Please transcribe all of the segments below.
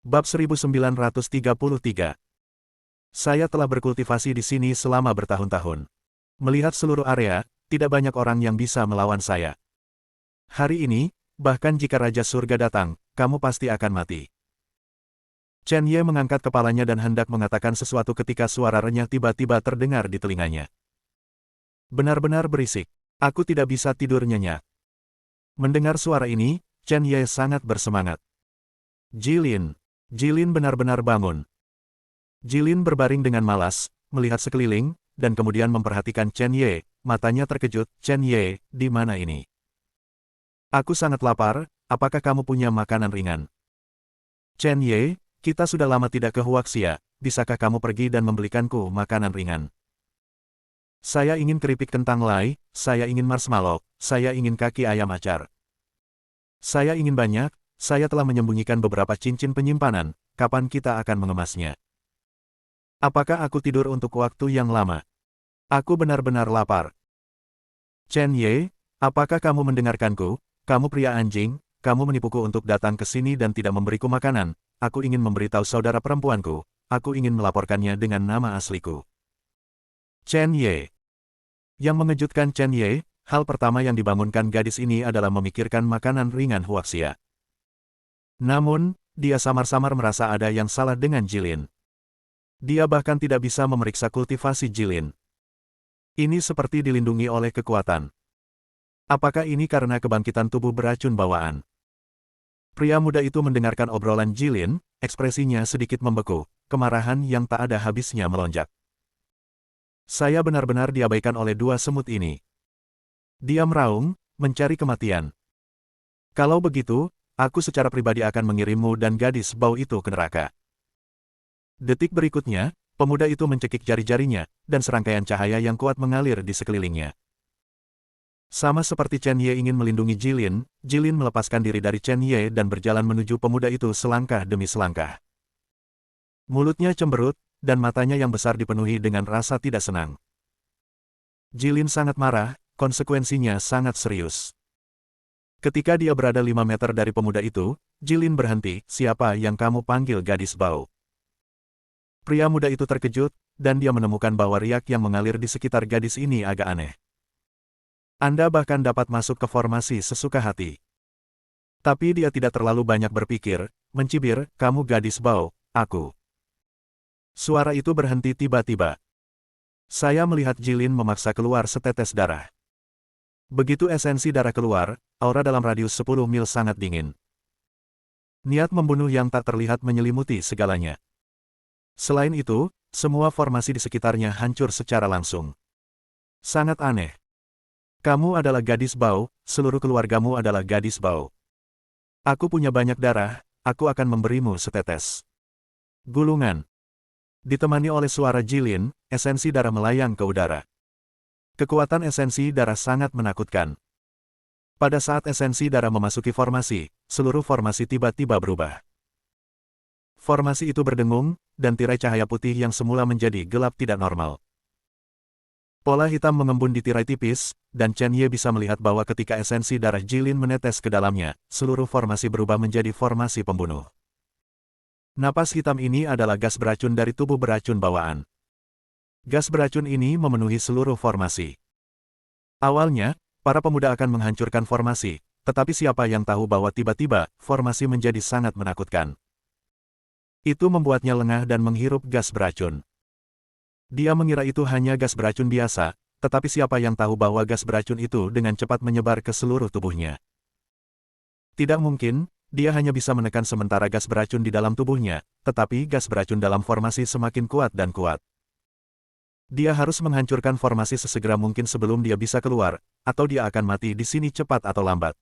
Bab 1933. Saya telah berkultivasi di sini selama bertahun-tahun. Melihat seluruh area, tidak banyak orang yang bisa melawan saya. Hari ini, bahkan jika Raja Surga datang, kamu pasti akan mati. Chen Ye mengangkat kepalanya dan hendak mengatakan sesuatu ketika suara renyah tiba-tiba terdengar di telinganya. Benar-benar berisik. Aku tidak bisa tidur nyenyak. Mendengar suara ini, Chen Ye sangat bersemangat. Jilin. Jilin benar-benar bangun. Jilin berbaring dengan malas, melihat sekeliling, dan kemudian memperhatikan Chen Ye. Matanya terkejut. Chen Ye, di mana ini? Aku sangat lapar, apakah kamu punya makanan ringan? Chen Ye, kita sudah lama tidak ke Huaxia, bisakah kamu pergi dan membelikanku makanan ringan? Saya ingin keripik kentang lai, saya ingin marshmallow, saya ingin kaki ayam acar. Saya ingin banyak, saya telah menyembunyikan beberapa cincin penyimpanan, kapan kita akan mengemasnya? Apakah aku tidur untuk waktu yang lama? Aku benar-benar lapar. Chen Ye, apakah kamu mendengarkanku? Kamu pria anjing, kamu menipuku untuk datang ke sini dan tidak memberiku makanan. Aku ingin memberitahu saudara perempuanku, aku ingin melaporkannya dengan nama asliku. Chen Ye. Yang mengejutkan Chen Ye, hal pertama yang dibangunkan gadis ini adalah memikirkan makanan ringan Huaxia. Namun, dia samar-samar merasa ada yang salah dengan Jilin. Dia bahkan tidak bisa memeriksa kultivasi Jilin. Ini seperti dilindungi oleh kekuatan. Apakah ini karena kebangkitan tubuh beracun bawaan? Pria muda itu mendengarkan obrolan Jilin, ekspresinya sedikit membeku, kemarahan yang tak ada habisnya melonjak. Saya benar-benar diabaikan oleh dua semut ini. Dia meraung, mencari kematian. Kalau begitu, aku secara pribadi akan mengirimmu dan gadis bau itu ke neraka. Detik berikutnya, pemuda itu mencekik jari-jarinya, dan serangkaian cahaya yang kuat mengalir di sekelilingnya. Sama seperti Chen Ye ingin melindungi Jilin, Jilin melepaskan diri dari Chen Ye dan berjalan menuju pemuda itu selangkah demi selangkah. Mulutnya cemberut, dan matanya yang besar dipenuhi dengan rasa tidak senang. Jilin sangat marah, konsekuensinya sangat serius. Ketika dia berada 5 meter dari pemuda itu, Jilin berhenti. Siapa yang kamu panggil gadis bau? Pria muda itu terkejut, dan dia menemukan bahwa riak yang mengalir di sekitar gadis ini agak aneh. Anda bahkan dapat masuk ke formasi sesuka hati. Tapi dia tidak terlalu banyak berpikir, mencibir, kamu gadis bau, aku. Suara itu berhenti tiba-tiba. Saya melihat Jilin memaksa keluar setetes darah. Begitu esensi darah keluar, aura dalam radius 10 mil sangat dingin. Niat membunuh yang tak terlihat menyelimuti segalanya. Selain itu, semua formasi di sekitarnya hancur secara langsung. Sangat aneh. Kamu adalah gadis bau, seluruh keluargamu adalah gadis bau. Aku punya banyak darah, aku akan memberimu setetes. Gulungan. Ditemani oleh suara Jilin, esensi darah melayang ke udara. Kekuatan esensi darah sangat menakutkan. Pada saat esensi darah memasuki formasi, seluruh formasi tiba-tiba berubah. Formasi itu berdengung, dan tirai cahaya putih yang semula menjadi gelap tidak normal. Pola hitam mengembun di tirai tipis, dan Chen Ye bisa melihat bahwa ketika esensi darah Jilin menetes ke dalamnya, seluruh formasi berubah menjadi formasi pembunuh. Napas hitam ini adalah gas beracun dari tubuh beracun bawaan. Gas beracun ini memenuhi seluruh formasi. Awalnya, para pemuda akan menghancurkan formasi, tetapi siapa yang tahu bahwa tiba-tiba, formasi menjadi sangat menakutkan. Itu membuatnya lengah dan menghirup gas beracun. Dia mengira itu hanya gas beracun biasa, tetapi siapa yang tahu bahwa gas beracun itu dengan cepat menyebar ke seluruh tubuhnya. Tidak mungkin, dia hanya bisa menekan sementara gas beracun di dalam tubuhnya, tetapi gas beracun dalam formasi semakin kuat dan kuat. Dia harus menghancurkan formasi sesegera mungkin sebelum dia bisa keluar, atau dia akan mati di sini cepat atau lambat.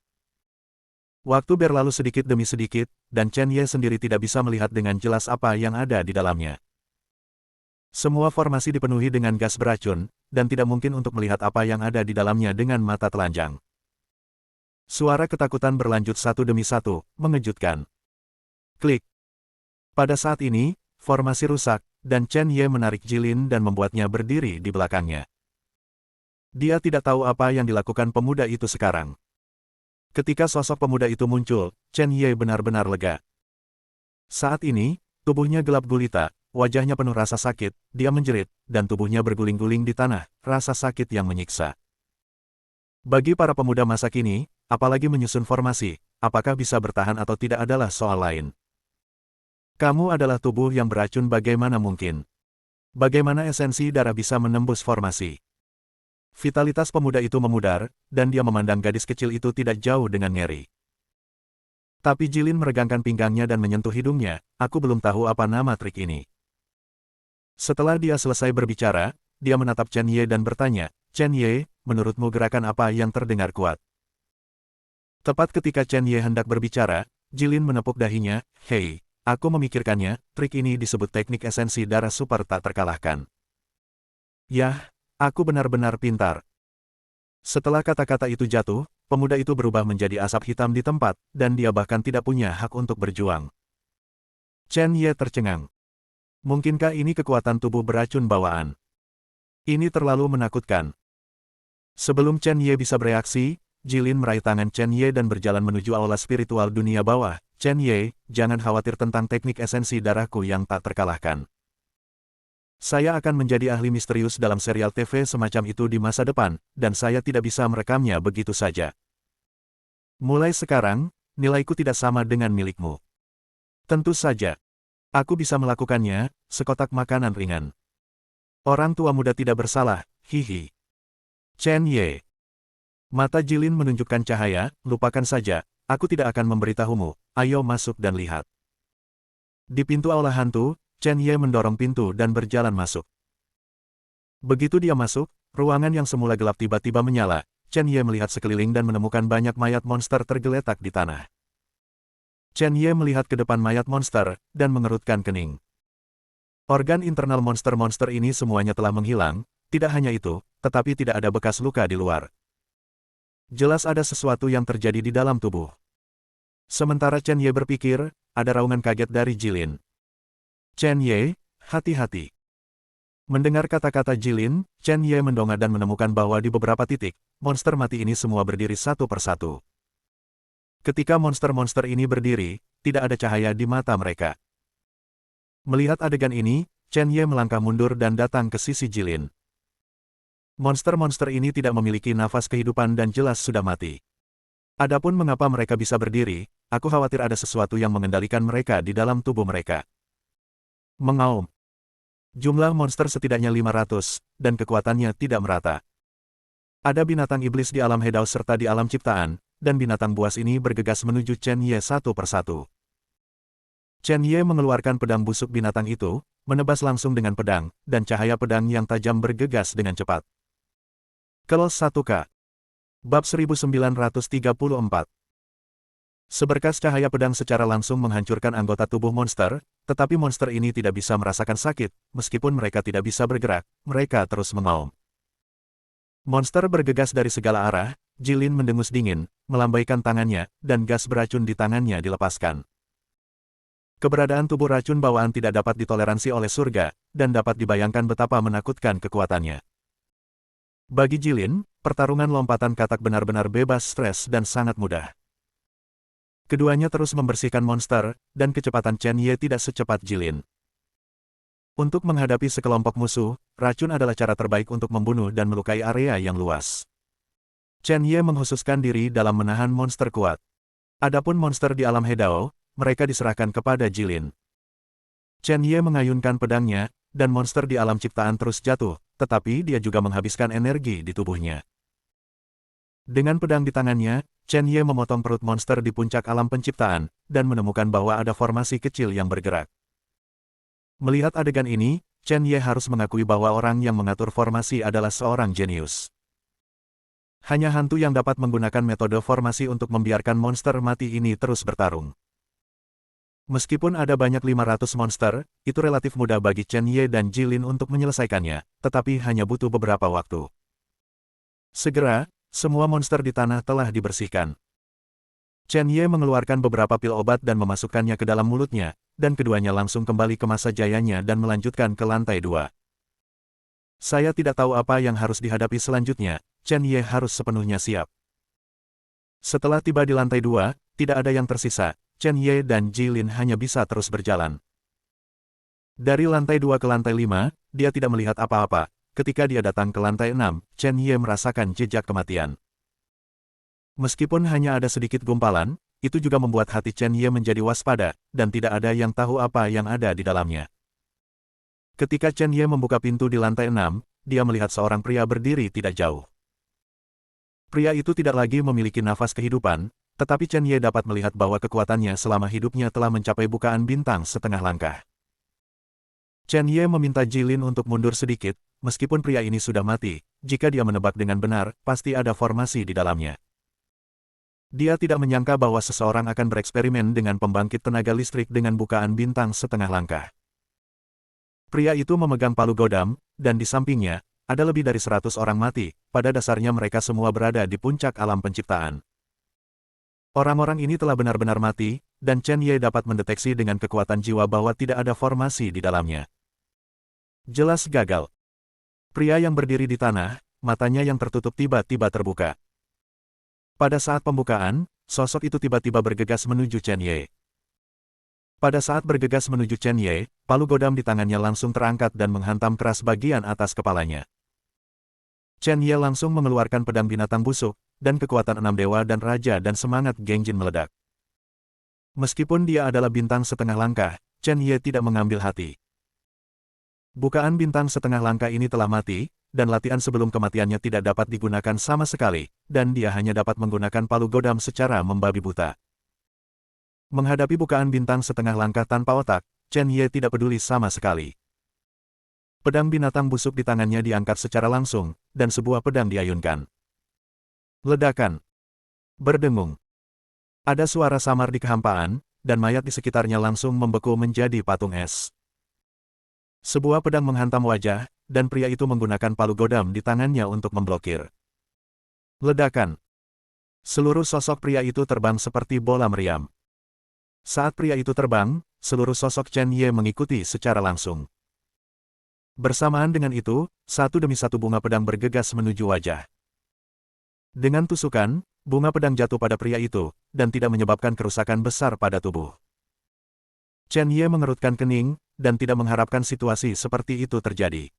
Waktu berlalu sedikit demi sedikit, dan Chen Ye sendiri tidak bisa melihat dengan jelas apa yang ada di dalamnya. Semua formasi dipenuhi dengan gas beracun, dan tidak mungkin untuk melihat apa yang ada di dalamnya dengan mata telanjang. Suara ketakutan berlanjut satu demi satu, mengejutkan. Klik. Pada saat ini, formasi rusak, dan Chen Ye menarik Jilin dan membuatnya berdiri di belakangnya. Dia tidak tahu apa yang dilakukan pemuda itu sekarang. Ketika sosok pemuda itu muncul, Chen Ye benar-benar lega. Saat ini, tubuhnya gelap gulita, wajahnya penuh rasa sakit, dia menjerit, dan tubuhnya berguling-guling di tanah, rasa sakit yang menyiksa. Bagi para pemuda masa kini, apalagi menyusun formasi, apakah bisa bertahan atau tidak adalah soal lain. Kamu adalah tubuh yang beracun, bagaimana mungkin? Bagaimana esensi darah bisa menembus formasi? Vitalitas pemuda itu memudar, dan dia memandang gadis kecil itu tidak jauh dengan ngeri. Tapi Jilin meregangkan pinggangnya dan menyentuh hidungnya, aku belum tahu apa nama trik ini. Setelah dia selesai berbicara, dia menatap Chen Ye dan bertanya, Chen Ye, menurutmu gerakan apa yang terdengar kuat? Tepat ketika Chen Ye hendak berbicara, Jilin menepuk dahinya, hei, aku memikirkannya, trik ini disebut teknik esensi darah super tak terkalahkan. Yah, aku benar-benar pintar. Setelah kata-kata itu jatuh, pemuda itu berubah menjadi asap hitam di tempat, dan dia bahkan tidak punya hak untuk berjuang. Chen Ye tercengang. Mungkinkah ini kekuatan tubuh beracun bawaan? Ini terlalu menakutkan. Sebelum Chen Ye bisa bereaksi, Jilin meraih tangan Chen Ye dan berjalan menuju aula spiritual dunia bawah. Chen Ye, jangan khawatir tentang teknik esensi darahku yang tak terkalahkan. Saya akan menjadi ahli misterius dalam serial TV semacam itu di masa depan, dan saya tidak bisa merekamnya begitu saja. Mulai sekarang, nilaiku tidak sama dengan milikmu. Tentu saja. Aku bisa melakukannya, sekotak makanan ringan. Orang tua muda tidak bersalah, hihi. Chen Ye. Mata Jilin menunjukkan cahaya, lupakan saja, aku tidak akan memberitahumu, ayo masuk dan lihat. Di pintu aula hantu, Chen Ye mendorong pintu dan berjalan masuk. Begitu dia masuk, ruangan yang semula gelap tiba-tiba menyala. Chen Ye melihat sekeliling dan menemukan banyak mayat monster tergeletak di tanah. Chen Ye melihat ke depan mayat monster, dan mengerutkan kening. Organ internal monster-monster ini semuanya telah menghilang, tidak hanya itu, tetapi tidak ada bekas luka di luar. Jelas ada sesuatu yang terjadi di dalam tubuh. Sementara Chen Ye berpikir, ada raungan kaget dari Jilin. Chen Ye, hati-hati. Mendengar kata-kata Jilin, Chen Ye mendongak dan menemukan bahwa di beberapa titik, monster mati ini semua berdiri satu persatu. Ketika monster-monster ini berdiri, tidak ada cahaya di mata mereka. Melihat adegan ini, Chen Ye melangkah mundur dan datang ke sisi Jilin. Monster-monster ini tidak memiliki nafas kehidupan dan jelas sudah mati. Adapun mengapa mereka bisa berdiri, aku khawatir ada sesuatu yang mengendalikan mereka di dalam tubuh mereka. Mengaum. Jumlah monster setidaknya 500, dan kekuatannya tidak merata. Ada binatang iblis di alam Hedao serta di alam ciptaan, dan binatang buas ini bergegas menuju Chen Ye satu persatu. Chen Ye mengeluarkan pedang busuk binatang itu, menebas langsung dengan pedang, dan cahaya pedang yang tajam bergegas dengan cepat. Kelos 1K. Bab 1934. Seberkas cahaya pedang secara langsung menghancurkan anggota tubuh monster, tetapi monster ini tidak bisa merasakan sakit, meskipun mereka tidak bisa bergerak, mereka terus mengaum. Monster bergegas dari segala arah, Jilin mendengus dingin, melambaikan tangannya, dan gas beracun di tangannya dilepaskan. Keberadaan tubuh racun bawaan tidak dapat ditoleransi oleh surga, dan dapat dibayangkan betapa menakutkan kekuatannya. Bagi Jilin, pertarungan lompatan katak benar-benar bebas stres dan sangat mudah. Keduanya terus membersihkan monster, dan kecepatan Chen Ye tidak secepat Jilin. Untuk menghadapi sekelompok musuh, racun adalah cara terbaik untuk membunuh dan melukai area yang luas. Chen Ye menghususkan diri dalam menahan monster kuat. Adapun monster di alam Hedao, mereka diserahkan kepada Jilin. Chen Ye mengayunkan pedangnya, dan monster di alam ciptaan terus jatuh, tetapi dia juga menghabiskan energi di tubuhnya. Dengan pedang di tangannya, Chen Ye memotong perut monster di puncak alam penciptaan, dan menemukan bahwa ada formasi kecil yang bergerak. Melihat adegan ini, Chen Ye harus mengakui bahwa orang yang mengatur formasi adalah seorang jenius. Hanya hantu yang dapat menggunakan metode formasi untuk membiarkan monster mati ini terus bertarung. Meskipun ada banyak 500 monster, itu relatif mudah bagi Chen Ye dan Jilin untuk menyelesaikannya, tetapi hanya butuh beberapa waktu. Segera, semua monster di tanah telah dibersihkan. Chen Ye mengeluarkan beberapa pil obat dan memasukkannya ke dalam mulutnya, dan keduanya langsung kembali ke masa jayanya dan melanjutkan ke lantai 2. Saya tidak tahu apa yang harus dihadapi selanjutnya, Chen Ye harus sepenuhnya siap. Setelah tiba di lantai 2, tidak ada yang tersisa. Chen Ye dan Jilin hanya bisa terus berjalan. Dari lantai 2 ke lantai 5, dia tidak melihat apa-apa. Ketika dia datang ke lantai 6, Chen Ye merasakan jejak kematian. Meskipun hanya ada sedikit gumpalan, itu juga membuat hati Chen Ye menjadi waspada, dan tidak ada yang tahu apa yang ada di dalamnya. Ketika Chen Ye membuka pintu di lantai 6, dia melihat seorang pria berdiri tidak jauh. Pria itu tidak lagi memiliki nafas kehidupan, tetapi Chen Ye dapat melihat bahwa kekuatannya selama hidupnya telah mencapai bukaan bintang setengah langkah. Chen Ye meminta Jilin untuk mundur sedikit, meskipun pria ini sudah mati, jika dia menebak dengan benar, pasti ada formasi di dalamnya. Dia tidak menyangka bahwa seseorang akan bereksperimen dengan pembangkit tenaga listrik dengan bukaan bintang setengah langkah. Pria itu memegang palu godam, dan di sampingnya, ada lebih dari 100 orang mati, pada dasarnya mereka semua berada di puncak alam penciptaan. Orang-orang ini telah benar-benar mati, dan Chen Ye dapat mendeteksi dengan kekuatan jiwa bahwa tidak ada formasi di dalamnya. Jelas gagal. Pria yang berdiri di tanah, matanya yang tertutup tiba-tiba terbuka. Pada saat pembukaan, sosok itu tiba-tiba bergegas menuju Chen Ye. Pada saat bergegas menuju Chen Ye, palu godam di tangannya langsung terangkat dan menghantam keras bagian atas kepalanya. Chen Ye langsung mengeluarkan pedang binatang busuk, dan kekuatan 6 dewa dan raja dan semangat Gengjin meledak. Meskipun dia adalah bintang setengah langkah, Chen Ye tidak mengambil hati. Bukaan bintang setengah langkah ini telah mati, dan latihan sebelum kematiannya tidak dapat digunakan sama sekali, dan dia hanya dapat menggunakan palu godam secara membabi buta. Menghadapi bukaan bintang setengah langkah tanpa otak, Chen Ye tidak peduli sama sekali. Pedang binatang busuk di tangannya diangkat secara langsung, dan sebuah pedang diayunkan. Ledakan. Berdengung. Ada suara samar di kehampaan, dan mayat di sekitarnya langsung membeku menjadi patung es. Sebuah pedang menghantam wajah, dan pria itu menggunakan palu godam di tangannya untuk memblokir. Ledakan. Seluruh sosok pria itu terbang seperti bola meriam. Saat pria itu terbang, seluruh sosok Chen Ye mengikuti secara langsung. Bersamaan dengan itu, satu demi satu bunga pedang bergegas menuju wajah. Dengan tusukan, bunga pedang jatuh pada pria itu, dan tidak menyebabkan kerusakan besar pada tubuh. Chen Ye mengerutkan kening, dan tidak mengharapkan situasi seperti itu terjadi.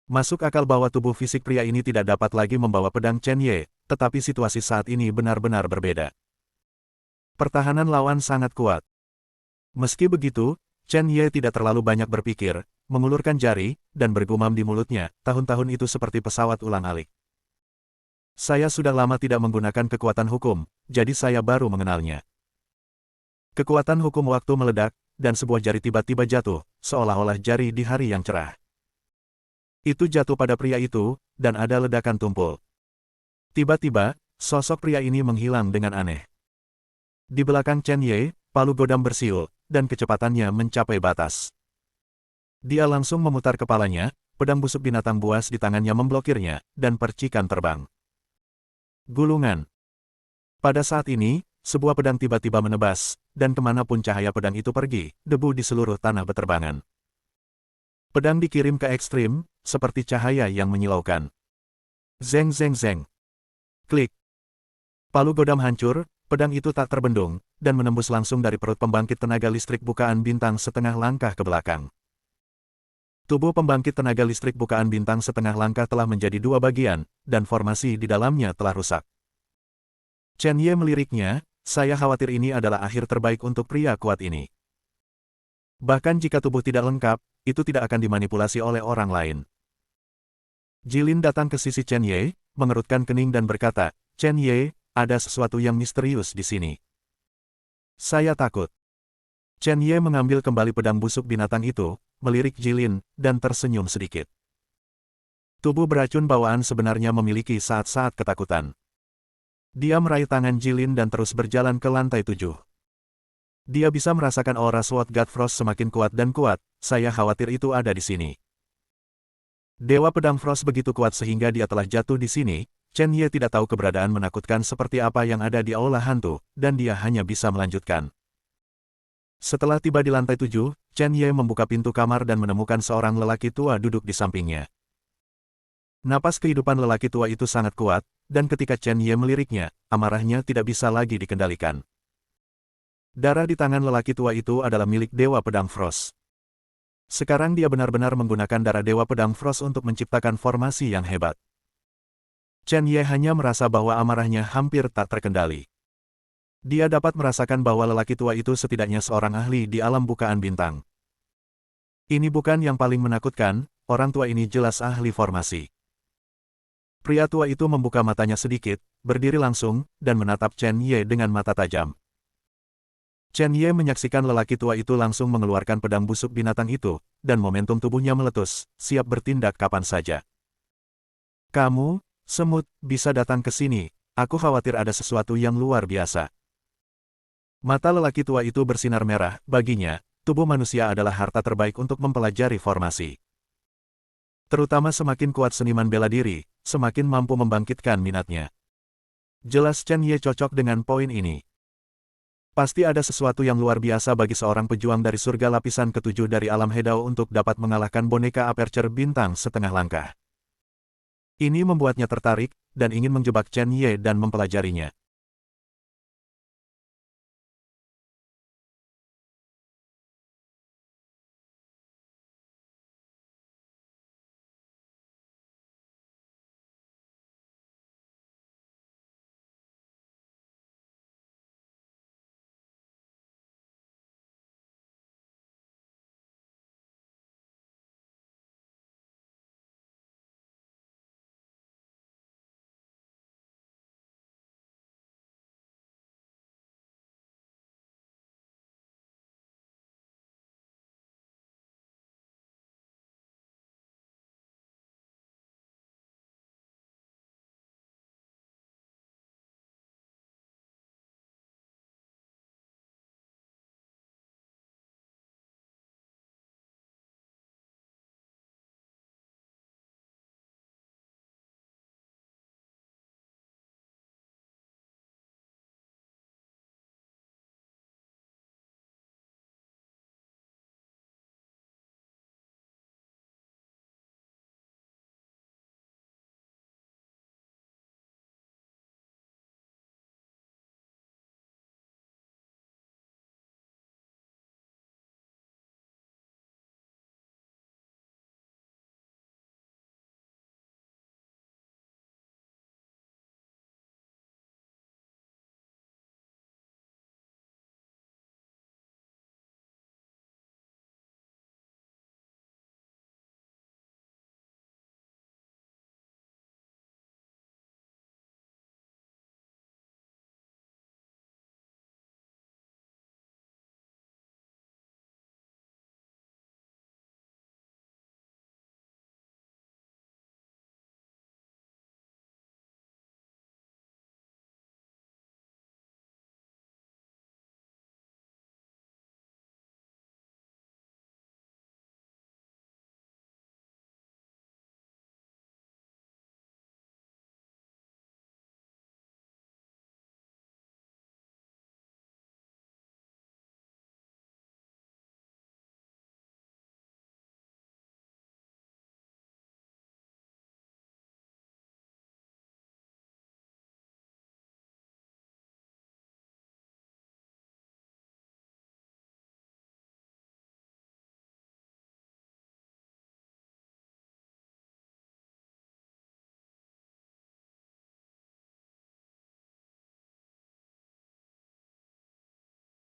Masuk akal bahwa tubuh fisik pria ini tidak dapat lagi membawa pedang Chen Ye, tetapi situasi saat ini benar-benar berbeda. Pertahanan lawan sangat kuat. Meski begitu, Chen Ye tidak terlalu banyak berpikir, mengulurkan jari, dan bergumam di mulutnya, tahun-tahun itu seperti pesawat ulang-alik. Saya sudah lama tidak menggunakan kekuatan hukum, jadi saya baru mengenalnya. Kekuatan hukum waktu meledak, dan sebuah jari tiba-tiba jatuh, seolah-olah jari di hari yang cerah. Itu jatuh pada pria itu, dan ada ledakan tumpul. Tiba-tiba, sosok pria ini menghilang dengan aneh. Di belakang Chen Ye, palu godam bersiul, dan kecepatannya mencapai batas. Dia langsung memutar kepalanya, pedang busuk binatang buas di tangannya memblokirnya, dan percikan terbang. Gulungan. Pada saat ini, sebuah pedang tiba-tiba menebas, dan kemanapun cahaya pedang itu pergi, debu di seluruh tanah beterbangan. Pedang dikirim ke ekstrim, seperti cahaya yang menyilaukan. Zeng zeng zeng. Klik. Palu godam hancur, pedang itu tak terbendung, dan menembus langsung dari perut pembangkit tenaga listrik bukaan bintang setengah langkah ke belakang. Tubuh pembangkit tenaga listrik bukaan bintang setengah langkah telah menjadi dua bagian, dan formasi di dalamnya telah rusak. Chen Ye meliriknya, saya khawatir ini adalah akhir terbaik untuk pria kuat ini. Bahkan jika tubuh tidak lengkap, itu tidak akan dimanipulasi oleh orang lain. Jilin datang ke sisi Chen Ye, mengerutkan kening dan berkata, Chen Ye, ada sesuatu yang misterius di sini. Saya takut. Chen Ye mengambil kembali pedang busuk binatang itu, melirik Jilin, dan tersenyum sedikit. Tubuh beracun bawaan sebenarnya memiliki saat-saat ketakutan. Dia meraih tangan Jilin dan terus berjalan ke lantai 7. Dia bisa merasakan aura Sword God Frost semakin kuat dan kuat, saya khawatir itu ada di sini. Dewa Pedang Frost begitu kuat sehingga dia telah jatuh di sini, Chen Ye tidak tahu keberadaan menakutkan seperti apa yang ada di aula hantu, dan dia hanya bisa melanjutkan. Setelah tiba di lantai 7, Chen Ye membuka pintu kamar dan menemukan seorang lelaki tua duduk di sampingnya. Napas kehidupan lelaki tua itu sangat kuat, dan ketika Chen Ye meliriknya, amarahnya tidak bisa lagi dikendalikan. Darah di tangan lelaki tua itu adalah milik Dewa Pedang Frost. Sekarang dia benar-benar menggunakan darah Dewa Pedang Frost untuk menciptakan formasi yang hebat. Chen Ye hanya merasa bahwa amarahnya hampir tak terkendali. Dia dapat merasakan bahwa lelaki tua itu setidaknya seorang ahli di alam bukaan bintang. Ini bukan yang paling menakutkan, orang tua ini jelas ahli formasi. Pria tua itu membuka matanya sedikit, berdiri langsung, dan menatap Chen Ye dengan mata tajam. Chen Ye menyaksikan lelaki tua itu langsung mengeluarkan pedang busuk binatang itu, dan momentum tubuhnya meletus, siap bertindak kapan saja. Kamu, semut, bisa datang ke sini, aku khawatir ada sesuatu yang luar biasa. Mata lelaki tua itu bersinar merah, baginya, tubuh manusia adalah harta terbaik untuk mempelajari formasi. Terutama semakin kuat seniman bela diri, semakin mampu membangkitkan minatnya. Jelas Chen Ye cocok dengan poin ini. Pasti ada sesuatu yang luar biasa bagi seorang pejuang dari surga lapisan ketujuh dari alam Hedao untuk dapat mengalahkan boneka Aperture bintang setengah langkah. Ini membuatnya tertarik, dan ingin menjebak Chen Ye dan mempelajarinya.